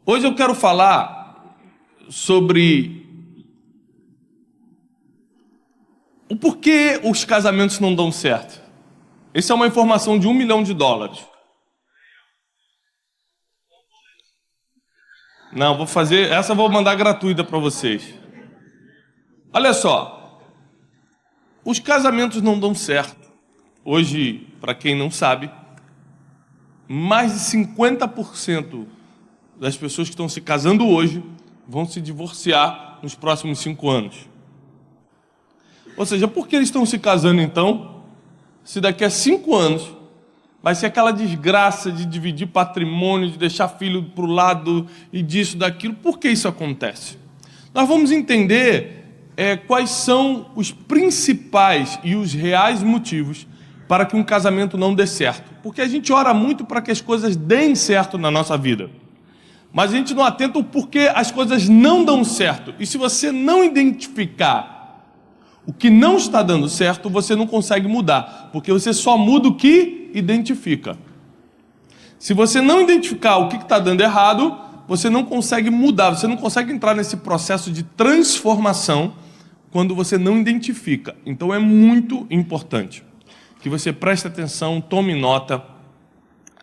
Hoje eu quero falar sobre o porquê os casamentos não dão certo. Essa é uma informação de $1 milhão. Não, vou fazer, essa eu vou mandar gratuita para vocês. Olha só, os casamentos não dão certo. Hoje, para quem não sabe, mais de 50% das pessoas que estão se casando hoje vão se divorciar nos próximos 5 anos. Ou seja, por que eles estão se casando então, se daqui a 5 anos vai ser aquela desgraça de dividir patrimônio, de deixar filho para o lado e disso, daquilo? Por que isso acontece? Nós vamos entender quais são os principais e os reais motivos para que um casamento não dê certo. Porque a gente ora muito para que as coisas deem certo na nossa vida, mas a gente não atenta o porquê as coisas não dão certo. E se você não identificar o que não está dando certo, você não consegue mudar, porque você só muda o que identifica. Se você não identificar o que está dando errado, você não consegue mudar, você não consegue entrar nesse processo de transformação quando você não identifica. Então é muito importante que você preste atenção, tome nota,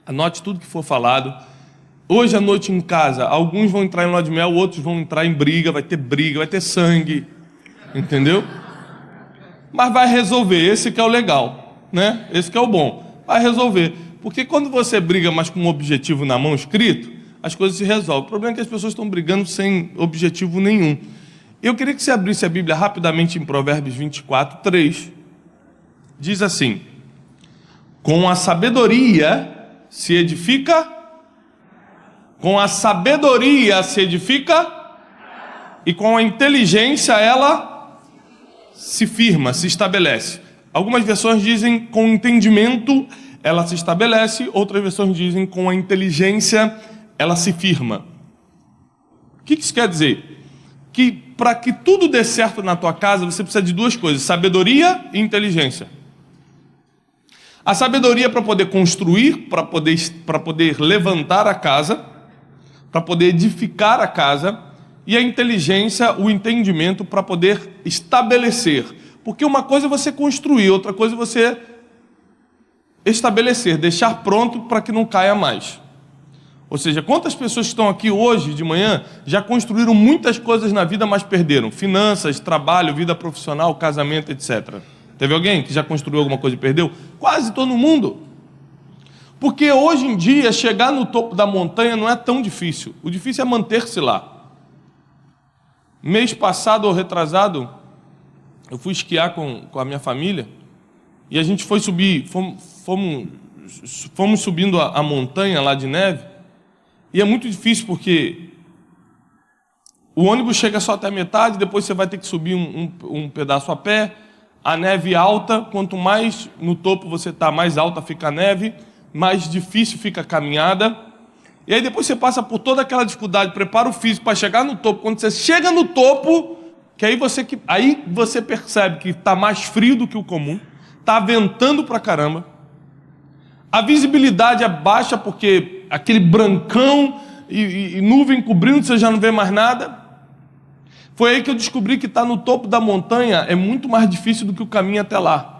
anote tudo que for falado. Hoje à noite em casa, alguns vão entrar em lua de mel, outros vão entrar em briga, vai ter sangue, entendeu? Mas vai resolver, esse que é o legal, né? Esse que é o bom, vai resolver. Porque quando você briga, mas com um objetivo na mão escrito, as coisas se resolvem. O problema é que as pessoas estão brigando sem objetivo nenhum. Eu queria que você abrisse a Bíblia rapidamente em Provérbios 24:3. Diz assim: com a sabedoria se edifica, com a sabedoria se edifica, e com a inteligência ela se firma, se estabelece. Algumas versões dizem com entendimento ela se estabelece, outras versões dizem com a inteligência ela se firma. O que isso quer dizer? Que para que tudo dê certo na tua casa, você precisa de 2 coisas: sabedoria e inteligência. A sabedoria para poder construir, para poder levantar a casa, para poder edificar a casa, e a inteligência, o entendimento para poder estabelecer. Porque uma coisa é você construir, outra coisa é você estabelecer, deixar pronto para que não caia mais. Ou seja, quantas pessoas que estão aqui hoje de manhã já construíram muitas coisas na vida, mas perderam? Finanças, trabalho, vida profissional, casamento, etc. Teve alguém que já construiu alguma coisa e perdeu? Quase todo mundo. Porque hoje em dia, chegar no topo da montanha não é tão difícil. O difícil é manter-se lá. Mês passado ou retrasado, eu fui esquiar com a minha família e a gente foi subir, fomos subindo a montanha lá de neve, e é muito difícil porque o ônibus chega só até a metade, depois você vai ter que subir um pedaço a pé, a neve alta, quanto mais no topo você está, mais alta fica a neve, mais difícil fica a caminhada, e aí depois você passa por toda aquela dificuldade, prepara o físico para chegar no topo. Quando você chega no topo, aí você percebe que está mais frio do que o comum, está ventando pra caramba, a visibilidade é baixa porque aquele brancão e nuvem cobrindo, você já não vê mais nada. Foi aí que eu descobri que estar no topo da montanha é muito mais difícil do que o caminho até lá.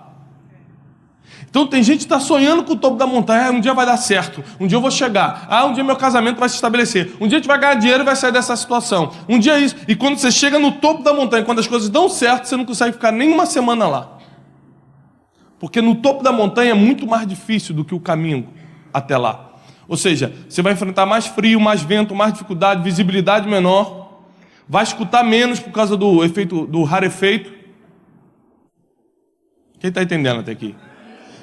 Então tem gente que está sonhando com o topo da montanha: um dia vai dar certo, um dia eu vou chegar, um dia meu casamento vai se estabelecer, um dia a gente vai ganhar dinheiro e vai sair dessa situação, um dia isso. E quando você chega no topo da montanha, quando as coisas dão certo, você não consegue ficar nem uma semana lá. Porque no topo da montanha é muito mais difícil do que o caminho até lá. Ou seja, você vai enfrentar mais frio, mais vento, mais dificuldade, visibilidade menor, vai escutar menos por causa do rarefeito. Quem está entendendo até aqui?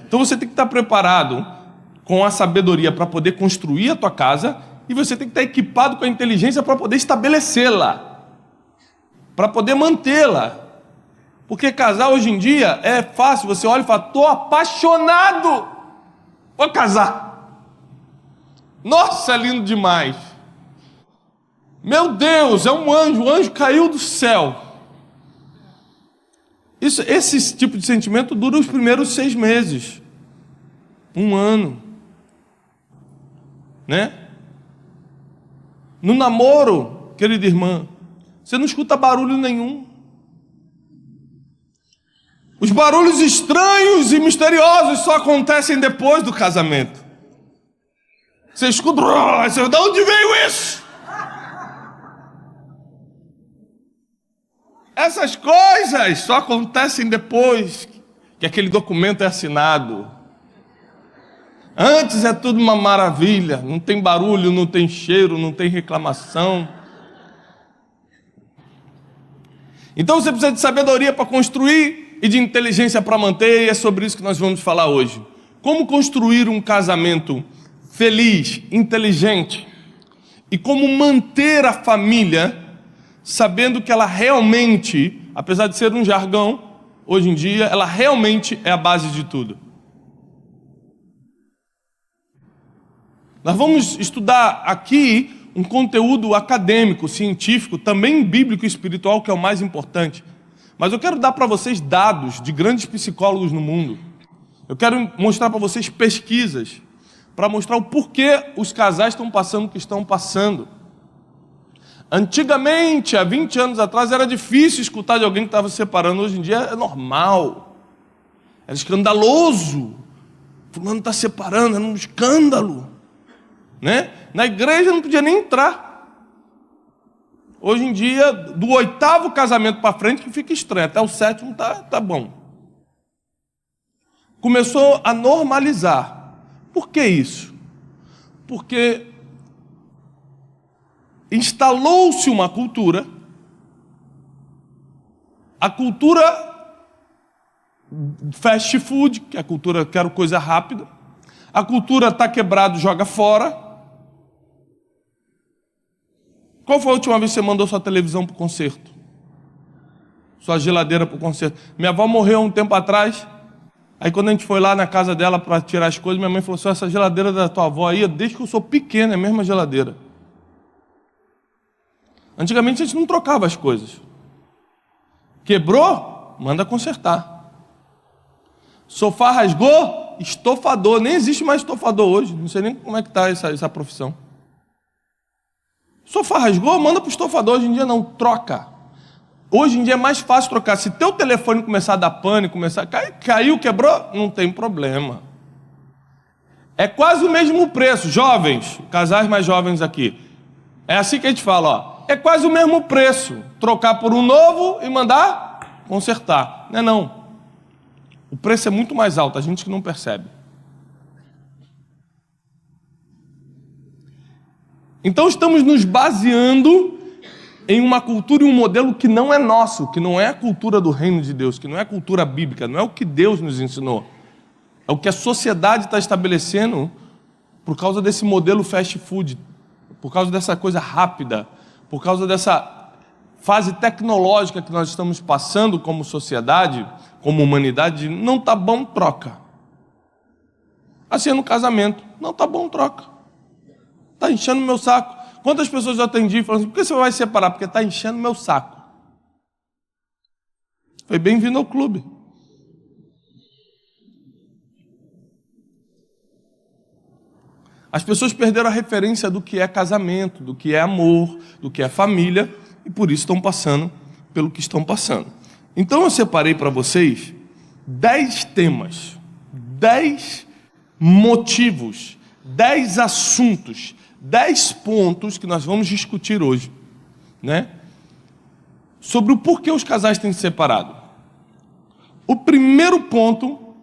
Então você tem que estar preparado com a sabedoria para poder construir a tua casa, e você tem que estar equipado com a inteligência para poder estabelecê-la, para poder mantê-la. Porque casar hoje em dia é fácil, você olha e fala: estou apaixonado, vou casar. Nossa, é lindo demais. Meu Deus, é um anjo, o anjo caiu do céu. Esse tipo de sentimento dura os primeiros 6 meses, 1 ano, né? No namoro, querida irmã, você não escuta barulho nenhum. Os barulhos estranhos e misteriosos só acontecem depois do casamento. Você escuta, você, de onde veio isso? Essas coisas só acontecem depois que aquele documento é assinado. Antes é tudo uma maravilha, não tem barulho, não tem cheiro, não tem reclamação. Então você precisa de sabedoria para construir e de inteligência para manter, e é sobre isso que nós vamos falar hoje. Como construir um casamento feliz, inteligente, e como manter a família sabendo que ela realmente, apesar de ser um jargão, hoje em dia, ela realmente é a base de tudo. Nós vamos estudar aqui um conteúdo acadêmico, científico, também bíblico e espiritual, que é o mais importante. Mas eu quero dar para vocês dados de grandes psicólogos no mundo. Eu quero mostrar para vocês pesquisas, para mostrar o porquê os casais estão passando o que estão passando. Antigamente, há 20 anos atrás, era difícil escutar de alguém que estava se separando. Hoje em dia é normal. Era escandaloso. Fulano está separando, era um escândalo. Né? Na igreja não podia nem entrar. Hoje em dia, do 8º casamento para frente, que fica estranho. Até o 7º tá bom. Começou a normalizar. Por que isso? Porque instalou-se uma cultura, a cultura fast food, que é a cultura quero coisa rápida, a cultura está quebrado, joga fora. Qual foi a última vez que você mandou sua televisão para o concerto? Sua geladeira para o concerto? Minha avó morreu há um tempo atrás, aí quando a gente foi lá na casa dela para tirar as coisas, minha mãe falou assim, essa geladeira da tua avó aí, desde que eu sou pequena, é a mesma geladeira. Antigamente a gente não trocava as coisas. Quebrou? Manda consertar. Sofá rasgou? Estofador. Nem existe mais estofador hoje. Não sei nem como é que está essa profissão. Sofá rasgou? Manda para o estofador. Hoje em dia não, troca. Hoje em dia é mais fácil trocar. Se teu telefone começar a dar pane, caiu, quebrou, não tem problema. É quase o mesmo preço. Jovens, casais mais jovens aqui. É assim que a gente fala, ó. É quase o mesmo preço, trocar por um novo e mandar consertar. Não é não. O preço é muito mais alto, a gente que não percebe. Então estamos nos baseando em uma cultura e um modelo que não é nosso, que não é a cultura do reino de Deus, que não é a cultura bíblica, não é o que Deus nos ensinou. É o que a sociedade está estabelecendo por causa desse modelo fast food, por causa dessa coisa rápida, por causa dessa fase tecnológica que nós estamos passando como sociedade, como humanidade, não está bom, troca. Assim é no casamento, não está bom, troca. Está enchendo meu saco. Quantas pessoas eu atendi e falaram assim, por que você vai separar? Porque está enchendo meu saco. Foi bem-vindo ao clube. As pessoas perderam a referência do que é casamento, do que é amor, do que é família, e por isso estão passando pelo que estão passando. Então eu separei para vocês 10 temas, 10 motivos, 10 assuntos, 10 pontos que nós vamos discutir hoje, né? Sobre o porquê os casais têm se separado. O primeiro ponto,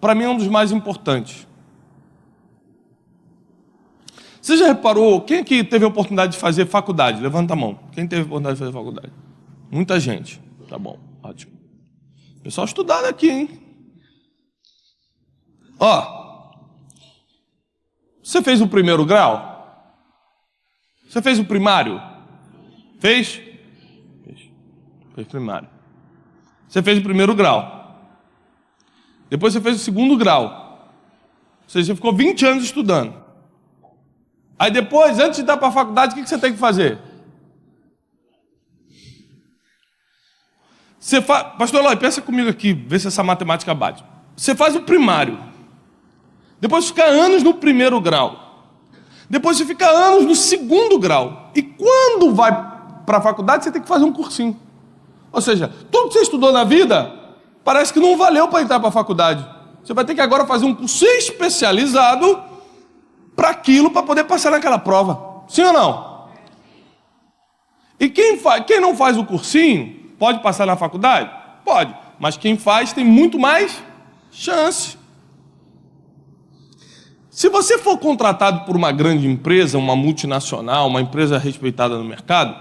para mim, é um dos mais importantes. Você já reparou, quem aqui teve a oportunidade de fazer faculdade? Levanta a mão. Quem teve a oportunidade de fazer faculdade? Muita gente. Tá bom, ótimo. Pessoal estudado aqui, hein? Ó, você fez o primeiro grau? Você fez o primário? Fez? Fez primário. Você fez o primeiro grau. Depois você fez o segundo grau. Ou seja, você ficou 20 anos estudando. Aí depois, antes de ir para a faculdade, o que você tem que fazer? Pastor Eloy, pensa comigo aqui, vê se essa matemática bate. Você faz o primário. Depois fica anos no primeiro grau. Depois você fica anos no segundo grau. E quando vai para a faculdade, você tem que fazer um cursinho. Ou seja, tudo que você estudou na vida, parece que não valeu para entrar para a faculdade. Você vai ter que agora fazer um curso especializado para aquilo, para poder passar naquela prova. Sim ou não? E quem não faz o cursinho, pode passar na faculdade? Pode. Mas quem faz tem muito mais chance. Se você for contratado por uma grande empresa, uma multinacional, uma empresa respeitada no mercado,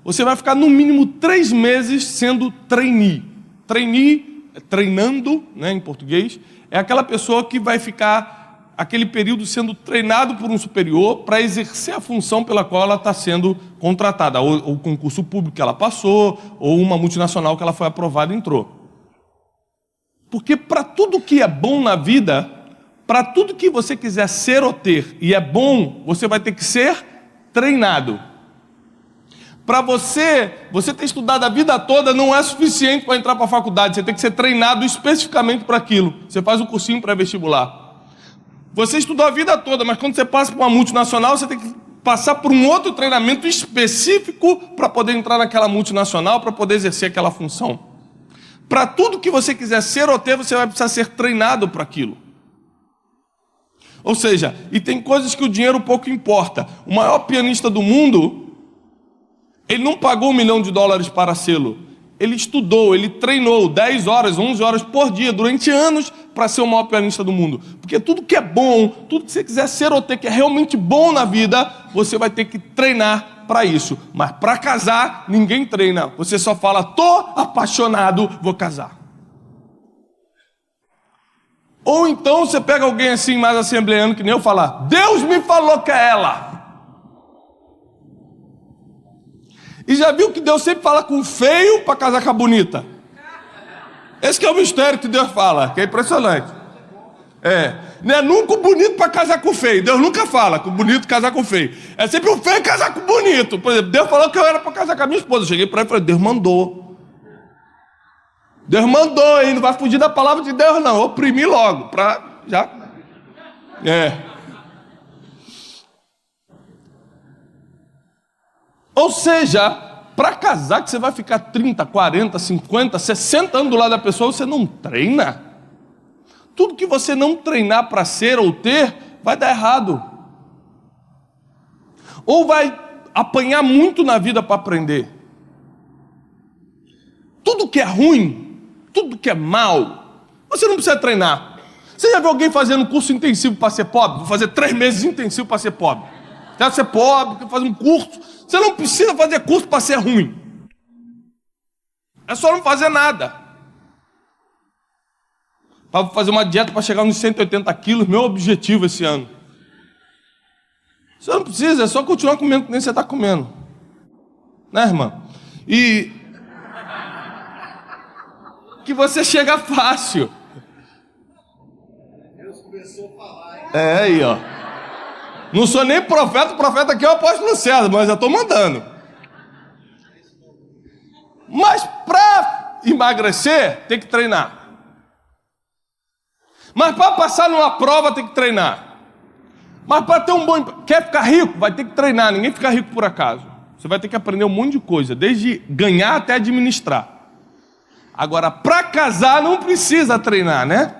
você vai ficar no mínimo 3 meses sendo trainee. Trainee, treinando, né, em português, é aquela pessoa que vai ficar aquele período sendo treinado por um superior para exercer a função pela qual ela está sendo contratada, ou o concurso público que ela passou, ou uma multinacional que ela foi aprovada e entrou. Porque para tudo que é bom na vida, para tudo que você quiser ser ou ter, e é bom, você vai ter que ser treinado. Para você ter estudado a vida toda não é suficiente para entrar para a faculdade, você tem que ser treinado especificamente para aquilo. Você faz um cursinho pré-vestibular. Você estudou a vida toda, mas quando você passa para uma multinacional, você tem que passar por um outro treinamento específico para poder entrar naquela multinacional, para poder exercer aquela função. Para tudo que você quiser ser ou ter, você vai precisar ser treinado para aquilo. Ou seja, e tem coisas que o dinheiro pouco importa. O maior pianista do mundo, ele não pagou $1 milhão para sê-lo. Ele estudou, ele treinou 10 horas, 11 horas por dia, durante anos, para ser o maior pianista do mundo. Porque tudo que é bom, tudo que você quiser ser ou ter, que é realmente bom na vida, você vai ter que treinar para isso. Mas para casar, ninguém treina. Você só fala, tô apaixonado, vou casar. Ou então você pega alguém assim, mais assembleano que nem eu, falar, Deus me falou que é ela. E já viu que Deus sempre fala com o feio para casar com a bonita? Esse que é o mistério que Deus fala, que é impressionante. Não é nunca o bonito para casar com o feio. Deus nunca fala com o bonito casar com o feio. É sempre o feio casar com o bonito. Por exemplo, Deus falou que eu era para casar com a minha esposa. Eu cheguei para ele e falei, Deus mandou. Deus mandou, hein? Não vai fugir da palavra de Deus, não. Oprimir logo, para já. Ou seja, para casar que você vai ficar 30, 40, 50, 60 anos do lado da pessoa, você não treina. Tudo que você não treinar para ser ou ter, vai dar errado. Ou vai apanhar muito na vida para aprender. Tudo que é ruim, tudo que é mal, você não precisa treinar. Você já viu alguém fazendo curso intensivo para ser pobre? Vou fazer 3 meses intensivo para ser pobre. Quero ser pobre, quero fazer um curso. Você não precisa fazer curso para ser ruim. É só não fazer nada. Para fazer uma dieta para chegar nos 180 quilos, meu objetivo esse ano. Você não precisa, é só continuar comendo que nem você está comendo. Né, irmã? E que você chega fácil. Deus começou a falar. Aí, ó. Não sou nem profeta, o profeta aqui é o apóstolo César, mas já estou mandando. Mas para emagrecer, tem que treinar. Mas para passar numa prova, tem que treinar. Mas para ter um bom... Quer ficar rico? Vai ter que treinar. Ninguém fica rico por acaso. Você vai ter que aprender um monte de coisa, desde ganhar até administrar. Agora, para casar, não precisa treinar, né?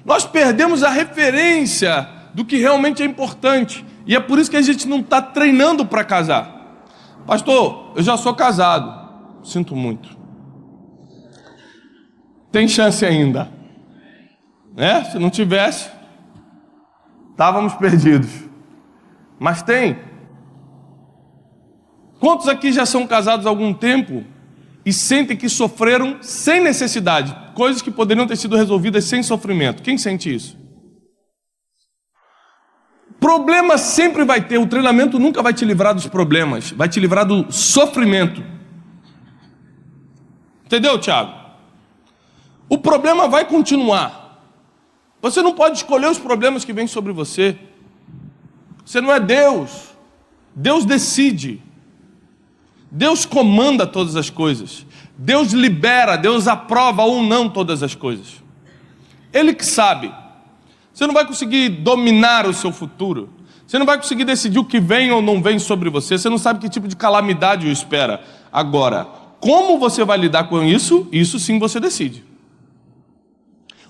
Nós perdemos a referência do que realmente é importante. E é por isso que a gente não está treinando para casar. Pastor, eu já sou casado. Sinto muito. Tem chance ainda. Né? Se não tivesse, estávamos perdidos. Mas tem. Quantos aqui já são casados há algum tempo e sentem que sofreram sem necessidade? Coisas que poderiam ter sido resolvidas sem sofrimento. Quem sente isso? Problema sempre vai ter. O treinamento nunca vai te livrar dos problemas. Vai te livrar do sofrimento. Entendeu, Tiago? O problema vai continuar. Você não pode escolher os problemas que vêm sobre você. Você não é Deus. Deus decide. Deus comanda todas as coisas. Deus libera, Deus aprova ou não todas as coisas. Ele que sabe. Você não vai conseguir dominar o seu futuro. Você não vai conseguir decidir o que vem ou não vem sobre você. Você não sabe que tipo de calamidade o espera. Agora, como você vai lidar com isso? Isso sim você decide.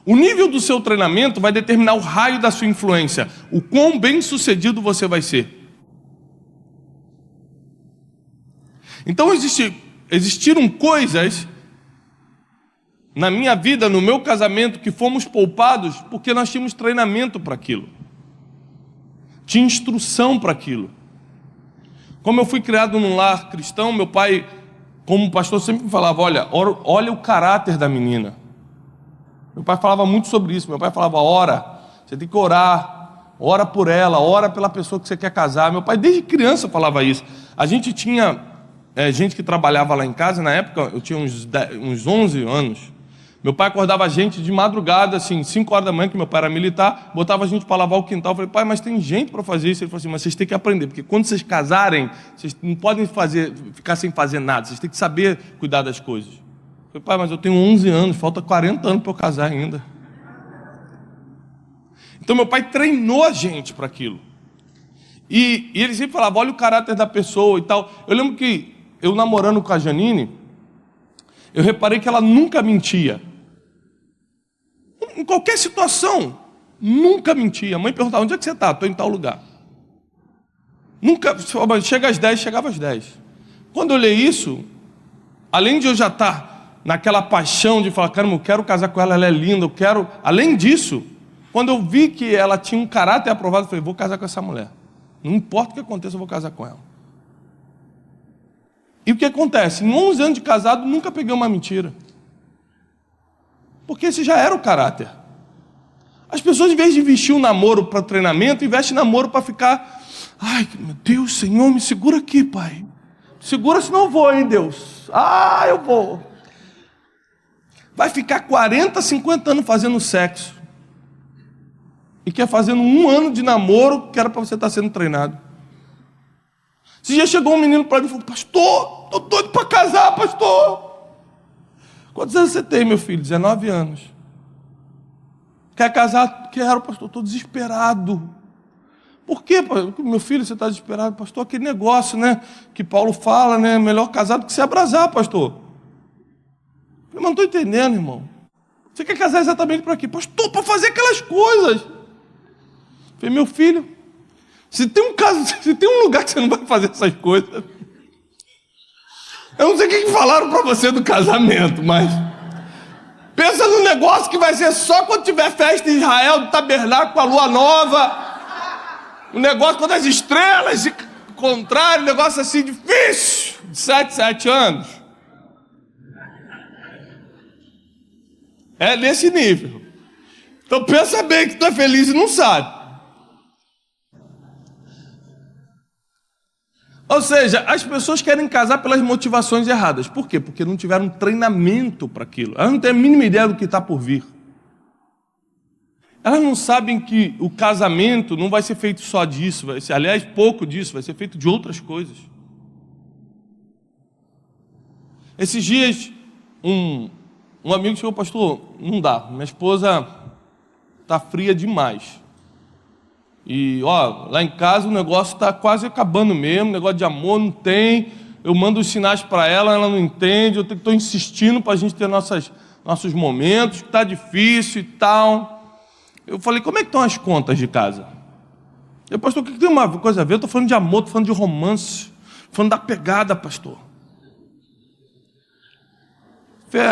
O nível do seu treinamento vai determinar o raio da sua influência. O quão bem sucedido você vai ser. Então existiram coisas na minha vida, no meu casamento, que fomos poupados porque nós tínhamos treinamento para aquilo. Tinha instrução para aquilo. Como eu fui criado num lar cristão, meu pai, como pastor, sempre me falava, olha o caráter da menina. Meu pai falava muito sobre isso. Meu pai falava, ora, você tem que orar, ora por ela, ora pela pessoa que você quer casar. Meu pai desde criança falava isso. A gente tinha gente que trabalhava lá em casa, na época eu tinha uns 11 anos. Meu pai acordava a gente de madrugada, assim, 5 horas da manhã, que meu pai era militar, botava a gente para lavar o quintal. Eu falei, pai, mas tem gente para fazer isso. Ele falou assim, mas vocês têm que aprender, porque quando vocês casarem, vocês não podem ficar sem fazer nada, vocês têm que saber cuidar das coisas. Eu falei, pai, mas eu tenho 11 anos, falta 40 anos para eu casar ainda. Então meu pai treinou a gente para aquilo. E ele sempre falava, olha o caráter da pessoa e tal. Eu lembro que eu namorando com a Janine, eu reparei que ela nunca mentia. Em qualquer situação, nunca mentia. A mãe perguntava, onde é que você está? Estou em tal lugar. Nunca, chega às 10, chegava às 10. Quando eu olhei isso, além de eu já estar naquela paixão de falar, caramba, eu quero casar com ela, ela é linda, eu quero... Além disso, quando eu vi que ela tinha um caráter aprovado, eu falei, vou casar com essa mulher. Não importa o que aconteça, eu vou casar com ela. E o que acontece? Em 11 anos de casado, nunca peguei uma mentira. Porque esse já era o caráter. As pessoas, em vez de investir um namoro para treinamento, investem namoro para ficar... Ai, meu Deus, Senhor, me segura aqui, Pai. Segura, senão eu vou, hein, Deus. Ah, eu vou. Vai ficar 40, 50 anos fazendo sexo. E quer fazendo 1 ano de namoro, que era para você estar sendo treinado. Esse dia chegou um menino para mim e falou, pastor, estou doido para casar, pastor. Quantos anos você tem, meu filho? 19 anos. Quer casar? Quero, pastor, estou desesperado. Por quê, meu filho, você está desesperado? Pastor, aquele negócio, né, que Paulo fala, né, melhor casar do que se abrasar, pastor. Eu não estou entendendo, irmão. Você quer casar exatamente para quê? Pastor, para fazer aquelas coisas. Eu falei, meu filho, se tem um lugar que você não vai fazer essas coisas... Eu não sei o que falaram para você do casamento, mas... Pensa num negócio que vai ser só quando tiver festa em Israel, do tabernáculo, com a lua nova. Um negócio quando as estrelas se encontrarem, um negócio assim difícil, de 7 anos. É nesse nível. Então pensa bem que tu é feliz e não sabe. Ou seja, as pessoas querem casar pelas motivações erradas. Por quê? Porque não tiveram treinamento para aquilo. Elas não têm a mínima ideia do que está por vir. Elas não sabem que o casamento não vai ser feito só disso, vai ser, aliás, pouco disso, vai ser feito de outras coisas. Esses dias, um amigo chegou, pastor, não dá, minha esposa está fria demais. E, lá em casa o negócio está quase acabando mesmo, negócio de amor não tem, eu mando os sinais para ela, ela não entende, eu estou insistindo para a gente ter nossos momentos, que está difícil e tal. Eu falei, como é que estão as contas de casa? Eu, pastor, o que tem uma coisa a ver? Eu estou falando de amor, estou falando de romance, estou falando da pegada, pastor. Falei,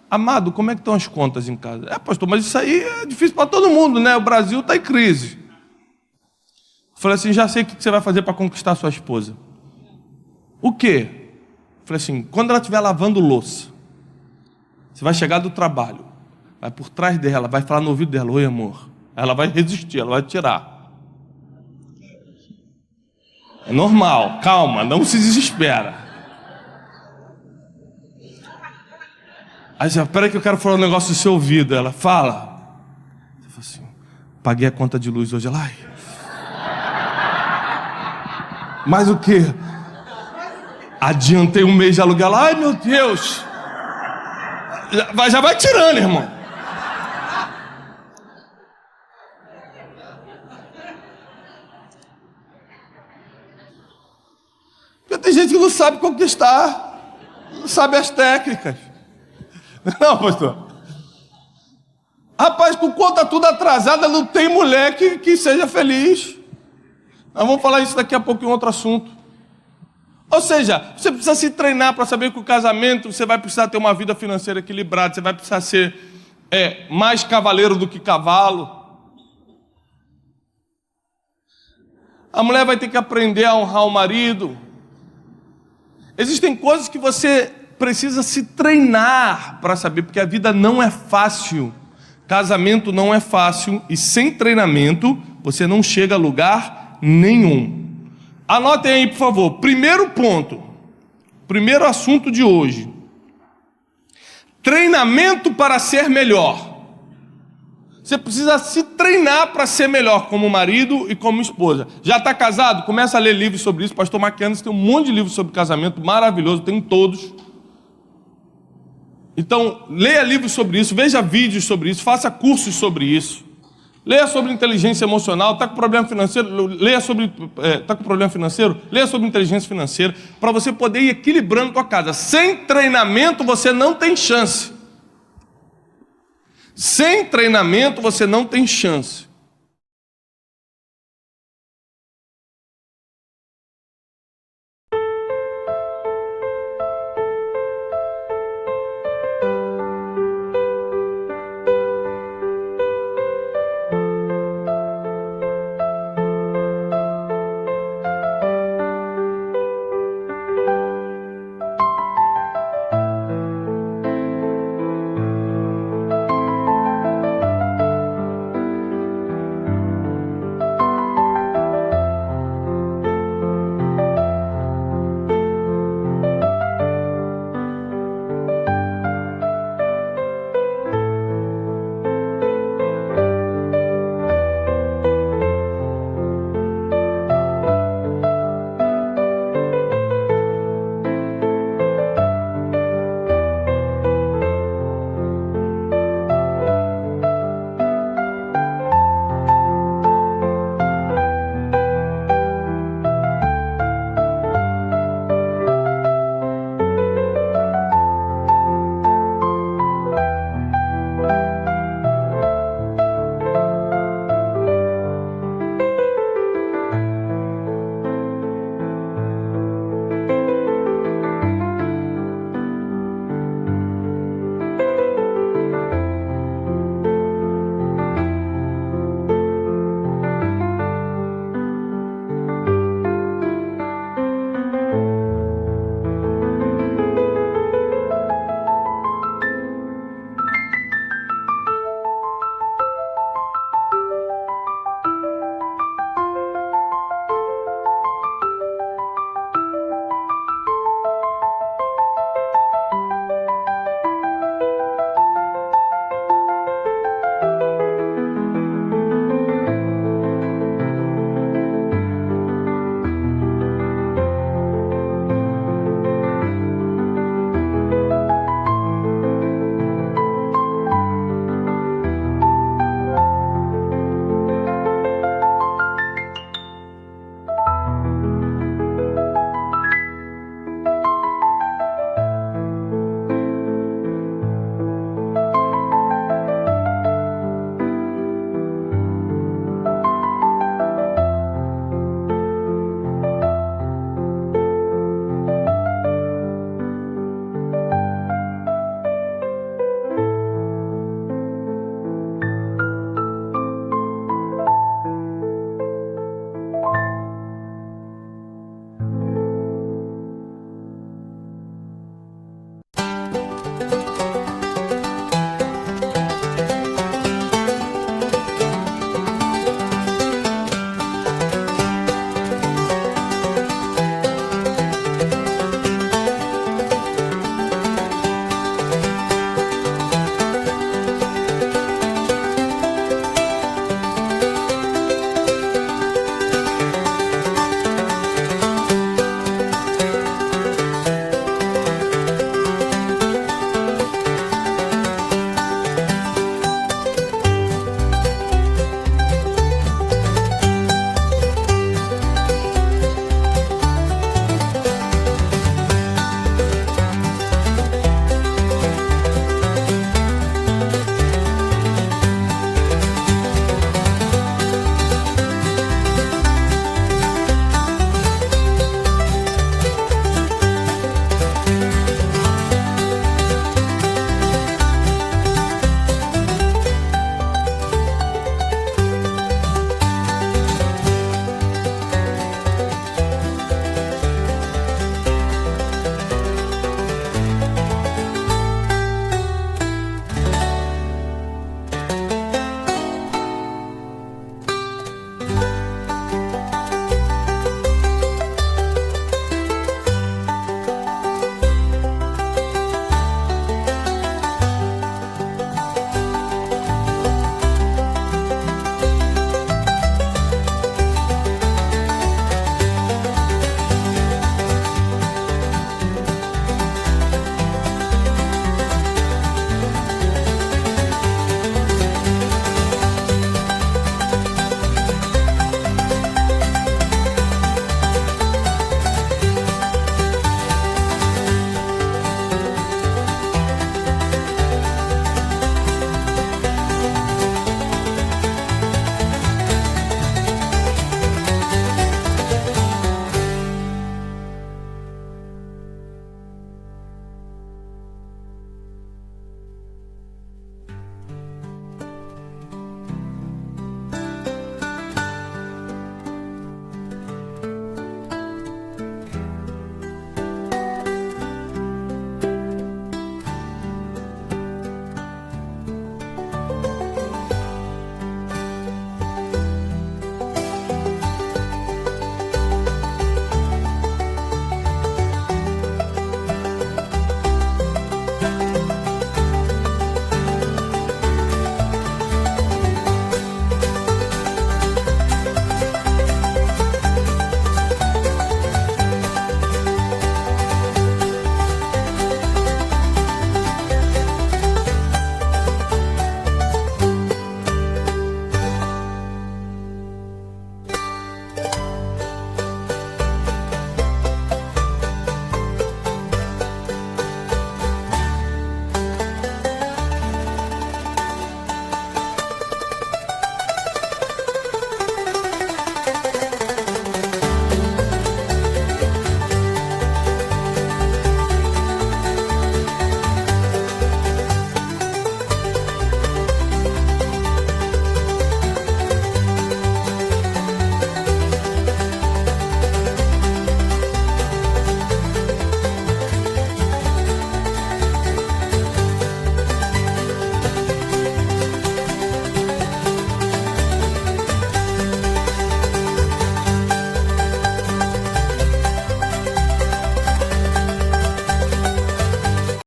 amado, como é que estão as contas em casa? Pastor, mas isso aí é difícil para todo mundo, né? O Brasil está em crise. Falei assim, já sei o que você vai fazer para conquistar sua esposa. O quê? Falei assim, quando ela estiver lavando louça, você vai chegar do trabalho, vai por trás dela, vai falar no ouvido dela, oi amor. Ela vai resistir, ela vai tirar. É normal, calma, não se desespera. Aí você, peraí que eu quero falar um negócio no seu ouvido. Ela fala. Você fala assim, paguei a conta de luz hoje. Ela, ai. Mas o quê? Adiantei 1 mês de aluguel. Ai, meu Deus. Já vai tirando, irmão. gente que não sabe conquistar, não sabe as técnicas. Não, pastor. Rapaz, com conta tudo atrasada, não tem mulher que seja feliz. Nós vamos falar isso daqui a pouco em outro assunto. Ou seja, você precisa se treinar para saber que o casamento, você vai precisar ter uma vida financeira equilibrada, você vai precisar ser mais cavaleiro do que cavalo. A mulher vai ter que aprender a honrar o marido. Existem coisas que você precisa se treinar para saber, porque a vida não é fácil. Casamento não é fácil e sem treinamento você não chega a lugar nenhum. Anotem aí, por favor. Primeiro ponto, primeiro assunto de hoje. Treinamento para ser melhor. Você precisa se treinar para ser melhor como marido e como esposa. Já está casado? Começa a ler livros sobre isso. Pastor Maquianas tem um monte de livros sobre casamento, maravilhoso, tem todos. Então, leia livros sobre isso, veja vídeos sobre isso, faça cursos sobre isso. Leia sobre inteligência emocional, está com problema financeiro, leia sobre leia sobre inteligência financeira, para você poder ir equilibrando a tua casa. Sem treinamento você não tem chance. Sem treinamento você não tem chance.